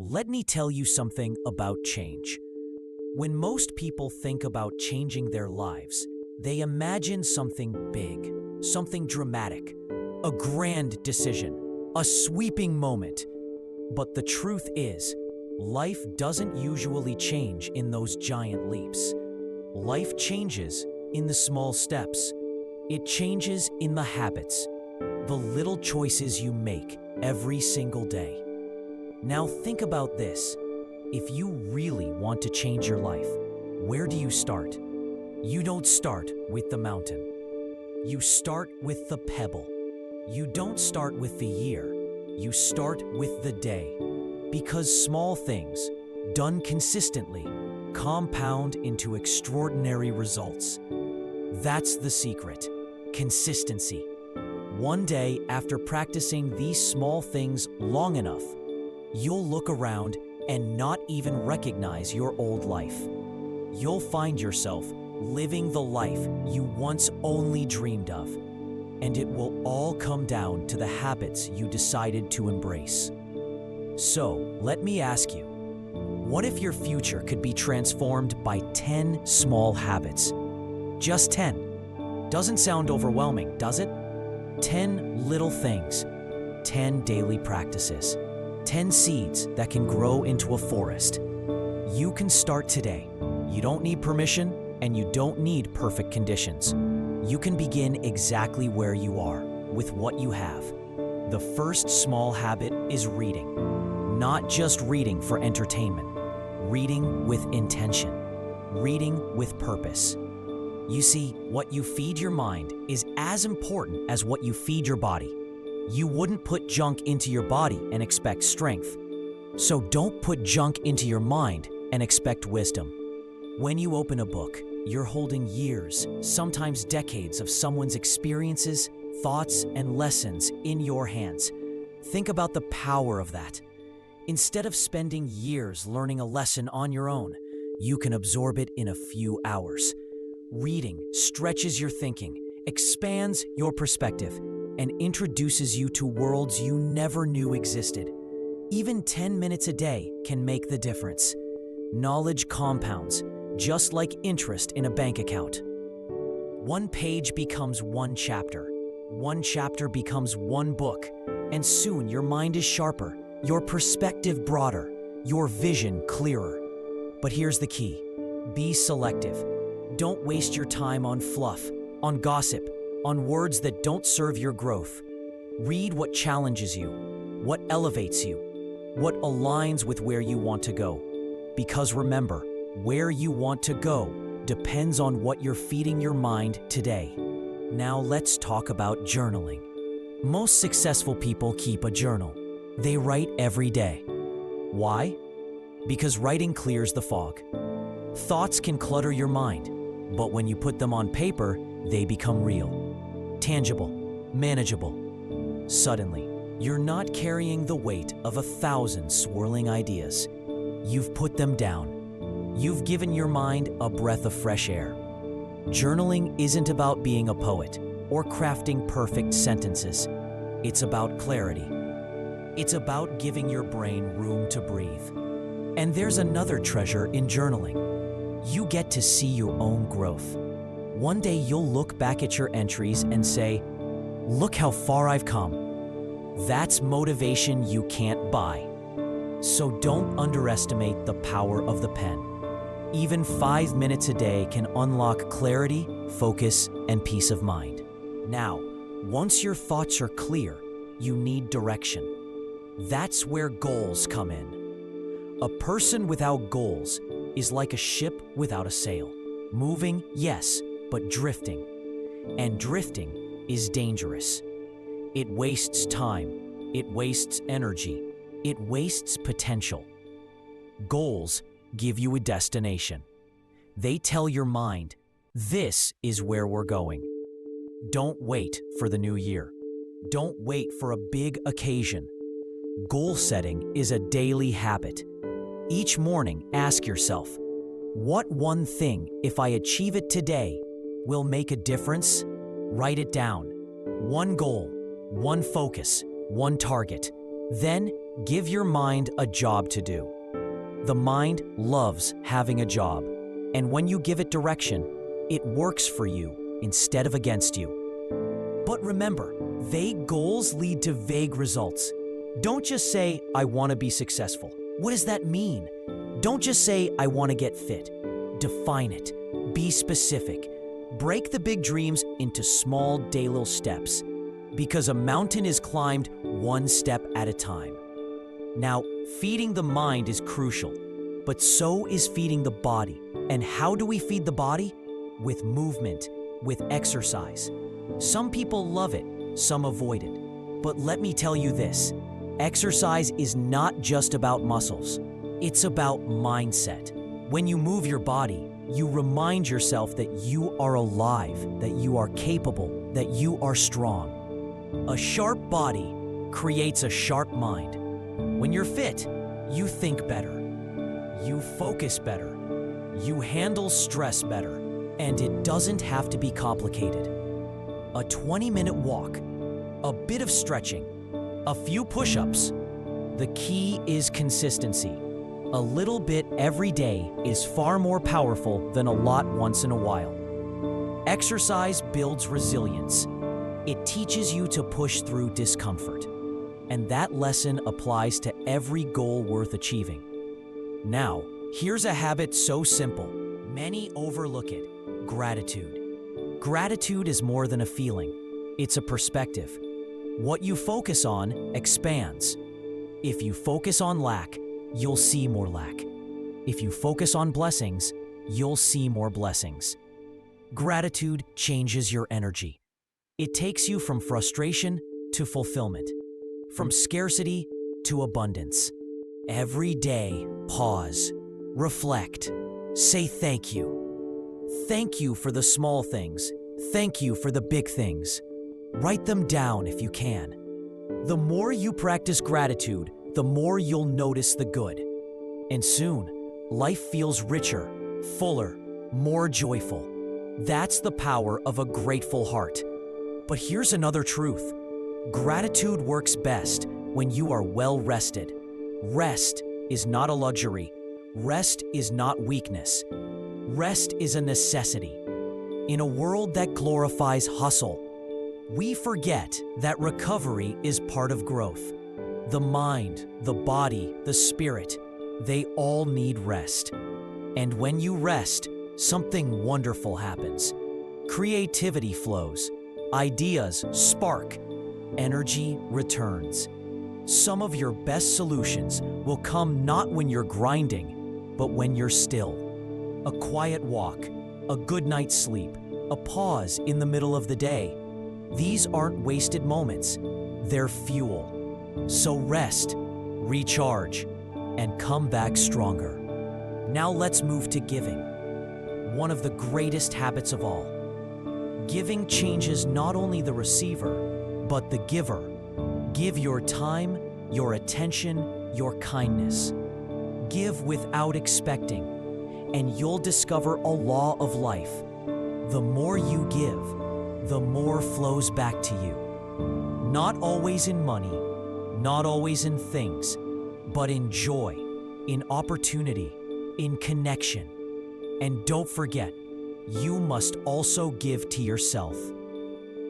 Let me tell you something about change. When most people think about changing their lives, they imagine something big, something dramatic, a grand decision, a sweeping moment. But the truth is, life doesn't usually change in those giant leaps. Life changes in the small steps. It changes in the habits, the little choices you make every single day. Now think about this. If you really want to change your life, where do you start? You don't start with the mountain. You start with the pebble. You don't start with the year. You start with the day. Because small things, done consistently, compound into extraordinary results. That's the secret. Consistency. One day after practicing these small things long enough, you'll look around and not even recognize your old life. You'll find yourself living the life you once only dreamed of, and it will all come down to the habits you decided to embrace. So, let me ask you, what if your future could be transformed by 10 small habits? Just 10. Doesn't sound overwhelming, does it? 10 little things, 10 daily practices. 10 seeds that can grow into a forest. You can start today. You don't need permission, and you don't need perfect conditions. You can begin exactly where you are, with what you have. The first small habit is reading. Not just reading for entertainment. Reading with intention. Reading with purpose. You see, what you feed your mind is as important as what you feed your body. You wouldn't put junk into your body and expect strength. So don't put junk into your mind and expect wisdom. When you open a book, you're holding years, sometimes decades of someone's experiences, thoughts, and lessons in your hands. Think about the power of that. Instead of spending years learning a lesson on your own, you can absorb it in a few hours. Reading stretches your thinking, expands your perspective, and introduces you to worlds you never knew existed. Even 10 minutes a day can make the difference. Knowledge compounds, just like interest in a bank account. One page becomes one chapter. One chapter becomes one book. And soon your mind is sharper, your perspective broader, your vision clearer. But here's the key. Be selective. Don't waste your time on fluff, on gossip, on words that don't serve your growth. Read what challenges you, what elevates you, what aligns with where you want to go. Because remember, where you want to go depends on what you're feeding your mind today. Now let's talk about journaling. Most successful people keep a journal. They write every day. Why? Because writing clears the fog. Thoughts can clutter your mind, but when you put them on paper, they become real. Tangible, manageable. Suddenly, you're not carrying the weight of 1,000 swirling ideas. You've put them down. You've given your mind a breath of fresh air. Journaling isn't about being a poet or crafting perfect sentences. It's about clarity. It's about giving your brain room to breathe. And there's another treasure in journaling. You get to see your own growth. One day you'll look back at your entries and say, "Look how far I've come." That's motivation you can't buy. So don't underestimate the power of the pen. Even 5 minutes a day can unlock clarity, focus, and peace of mind. Now, once your thoughts are clear, you need direction. That's where goals come in. A person without goals is like a ship without a sail. Moving, yes, but drifting. And drifting is dangerous. It wastes time. It wastes energy. It wastes potential. Goals give you a destination. They tell your mind, this is where we're going. Don't wait for the new year. Don't wait for a big occasion. Goal setting is a daily habit. Each morning, ask yourself, what one thing, if I achieve it today, will make a difference? Write it down. One goal, one focus, one target. Then Give your mind a job to do. The mind loves having a job, and when you give it direction, it works for you instead of against you. But remember, vague goals lead to vague results. Don't just say, "I want to be successful." What does that mean? Don't just say, "I want to get fit." Define it. Be specific. Break the big dreams into small daily steps, because a mountain is climbed one step at a time. Now, feeding the mind is crucial, but so is feeding the body. And how do we feed the body? With movement, with exercise. Some people love it, some avoid it. But let me tell you this, exercise is not just about muscles. It's about mindset. When you move your body, you remind yourself that you are alive, that you are capable, that you are strong. A sharp body creates a sharp mind. When you're fit, you think better, you focus better, you handle stress better, and it doesn't have to be complicated. A 20-minute walk, a bit of stretching, a few push-ups. The key is consistency. A little bit every day is far more powerful than a lot once in a while. Exercise builds resilience. It teaches you to push through discomfort. And that lesson applies to every goal worth achieving. Now, here's a habit so simple, many overlook it: gratitude. Gratitude is more than a feeling, it's a perspective. What you focus on expands. If you focus on lack, you'll see more lack. If you focus on blessings, you'll see more blessings. Gratitude changes your energy. It takes you from frustration to fulfillment, from scarcity to abundance. Every day, pause, reflect, say thank you. Thank you for the small things. Thank you for the big things. Write them down if you can. The more you practice gratitude, the more you'll notice the good. And soon, life feels richer, fuller, more joyful. That's the power of a grateful heart. But here's another truth. Gratitude works best when you are well rested. Rest is not a luxury. Rest is not weakness. Rest is a necessity. In a world that glorifies hustle, we forget that recovery is part of growth. The mind, the body, the spirit, they all need rest. And when you rest, something wonderful happens. Creativity flows, ideas spark, energy returns. Some of your best solutions will come not when you're grinding, but when you're still. A quiet walk, a good night's sleep, a pause in the middle of the day. These aren't wasted moments, they're fuel. So rest, recharge, and come back stronger. Now let's move to giving, one of the greatest habits of all. Giving changes not only the receiver, but the giver. Give your time, your attention, your kindness. Give without expecting, and you'll discover a law of life. The more you give, the more flows back to you. Not always in money, not always in things, but in joy, in opportunity, in connection. And don't forget, you must also give to yourself.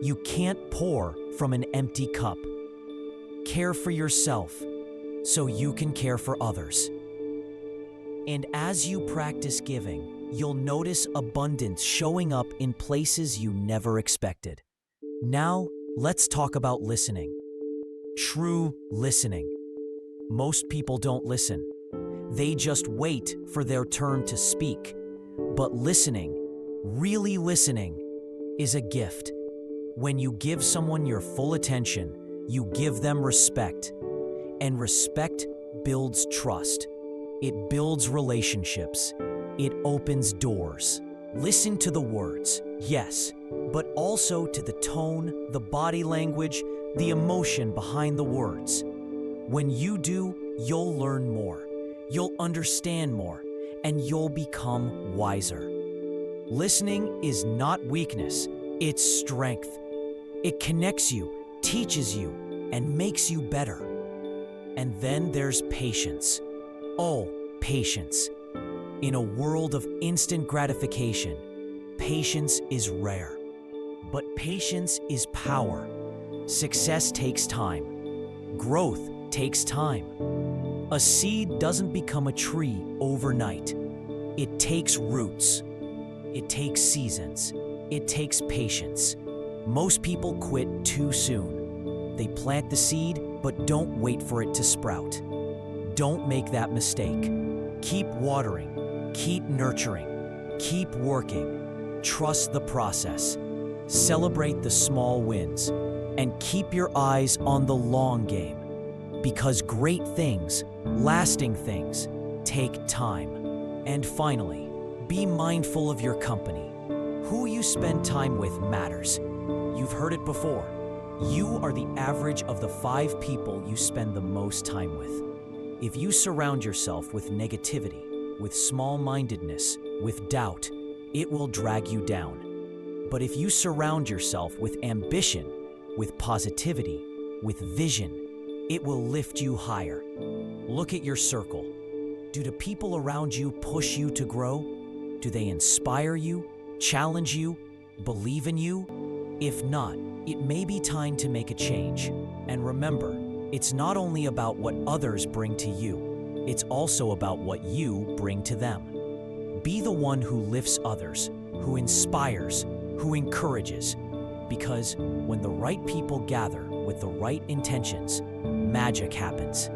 You can't pour from an empty cup. Care for yourself so you can care for others. And as you practice giving, you'll notice abundance showing up in places you never expected. Now, let's talk about listening. True listening. Most people don't listen. They just wait for their turn to speak. But listening, really listening, is a gift. When you give someone your full attention, you give them respect. And respect builds trust. It builds relationships. It opens doors. Listen to the words, yes, but also to the tone, the body language, the emotion behind the words. When you do, you'll learn more, you'll understand more, and you'll become wiser. Listening is not weakness, it's strength. It connects you, teaches you, and makes you better. And then there's patience. Oh, patience. In a world of instant gratification, patience is rare. But patience is power. Success takes time. Growth takes time. A seed doesn't become a tree overnight. It takes roots. It takes seasons. It takes patience. Most people quit too soon. They plant the seed, but don't wait for it to sprout. Don't make that mistake. Keep watering. Keep nurturing. Keep working. Trust the process. Celebrate the small wins. And keep your eyes on the long game. Because great things, lasting things, take time. And finally, be mindful of your company. Who you spend time with matters. You've heard it before. You are the average of the 5 people you spend the most time with. If you surround yourself with negativity, with small-mindedness, with doubt, it will drag you down. But if you surround yourself with ambition, with positivity, with vision, it will lift you higher. Look at your circle. Do the people around you push you to grow? Do they inspire you, challenge you, believe in you? If not, it may be time to make a change. And remember, it's not only about what others bring to you, it's also about what you bring to them. Be the one who lifts others, who inspires, who encourages. Because when the right people gather with the right intentions, magic happens.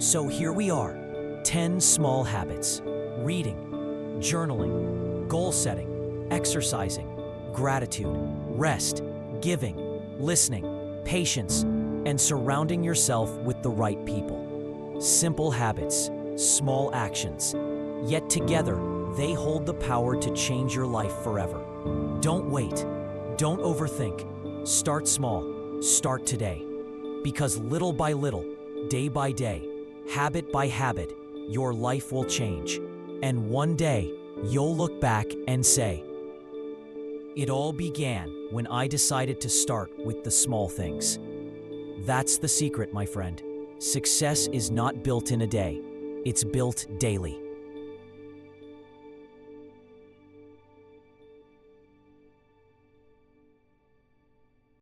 So here we are, 10 small habits: reading, journaling, goal setting, exercising, gratitude, rest, giving, listening, patience, and surrounding yourself with the right people. Simple habits, small actions, yet together they hold the power to change your life forever. Don't wait. Don't overthink. Start small. Start today. Because little by little, day by day, habit by habit, your life will change. And one day, you'll look back and say, "It all began when I decided to start with the small things." That's the secret, my friend. Success is not built in a day. It's built daily.